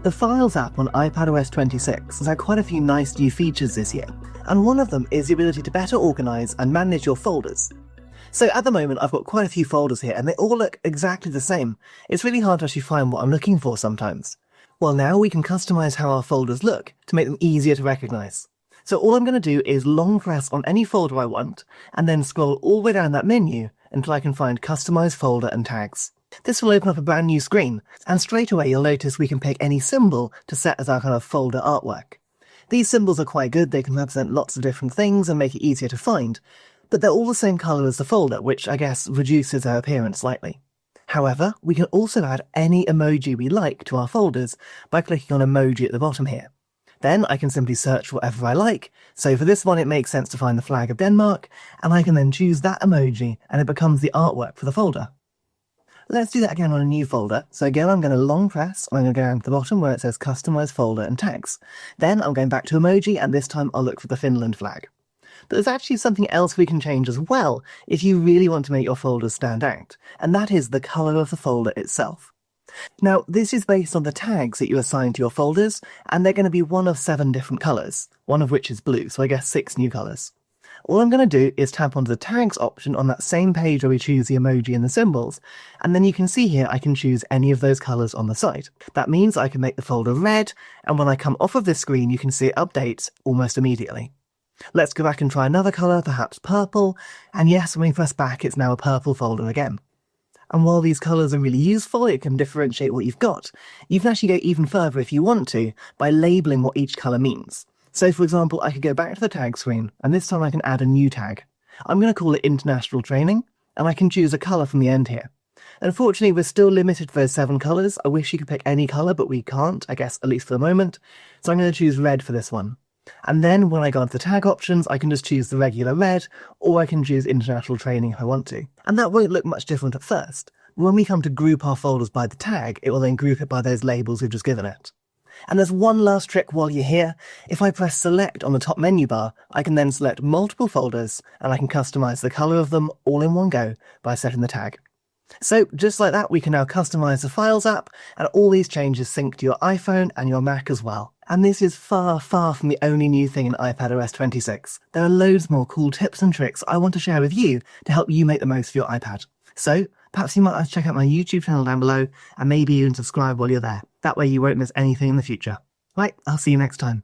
The Files app on iPadOS 26 has had quite a few nice new features this year, and one of them is the ability to better organise and manage your folders. So at the moment I've got quite a few folders here and they all look exactly the same. It's really hard to actually find what I'm looking for sometimes. Well, now we can customise how our folders look to make them easier to recognise. So all I'm going to do is long press on any folder I want and then scroll all the way down that menu until I can find Customise Folder and Tags. This will open up a brand new screen, and straight away you'll notice we can pick any symbol to set as our kind of folder artwork. These symbols are quite good, they can represent lots of different things and make it easier to find, but they're all the same colour as the folder, which I guess reduces their appearance slightly. However, we can also add any emoji we like to our folders by clicking on emoji at the bottom here. Then I can simply search for whatever I like, so for this one it makes sense to find the flag of Denmark, and I can then choose that emoji and it becomes the artwork for the folder. Let's do that again on a new folder. So again, I'm going to long press, and I'm going to go down to the bottom where it says Customise Folder and Tags. Then I'm going back to emoji, and this time I'll look for the Finland flag. But there's actually something else we can change as well if you really want to make your folders stand out, and that is the colour of the folder itself. Now, this is based on the tags that you assign to your folders, and they're going to be one of 7 different colours, one of which is blue, so I guess 6 new colours. All I'm going to do is tap onto the tags option on that same page where we choose the emoji and the symbols, and then you can see here I can choose any of those colours on the side. That means I can make the folder red, and when I come off of this screen you can see it updates almost immediately. Let's go back and try another colour, perhaps purple, and yes, when we press back it's now a purple folder again. And while these colours are really useful, it can differentiate what you've got, you can actually go even further if you want to by labelling what each colour means. So for example, I could go back to the tag screen, and this time I can add a new tag. I'm going to call it International Training, and I can choose a colour from the end here. Unfortunately, we're still limited to those 7 colours. I wish you could pick any colour, but we can't, I guess, at least for the moment. So I'm going to choose red for this one. And then when I go into the tag options, I can just choose the regular red, or I can choose International Training if I want to. And that won't look much different at first. When we come to group our folders by the tag, it will then group it by those labels we've just given it. And there's one last trick while you're here. If I press select on the top menu bar, I can then select multiple folders and I can customize the color of them all in one go by setting the tag. So just like that, we can now customize the Files app, and all these changes sync to your iPhone and your Mac as well. And this is far, far from the only new thing in iPadOS 26. There are loads more cool tips and tricks I want to share with you to help you make the most of your iPad. So perhaps you might like to check out my YouTube channel down below, and maybe even subscribe while you're there. That way you won't miss anything in the future. Right, I'll see you next time.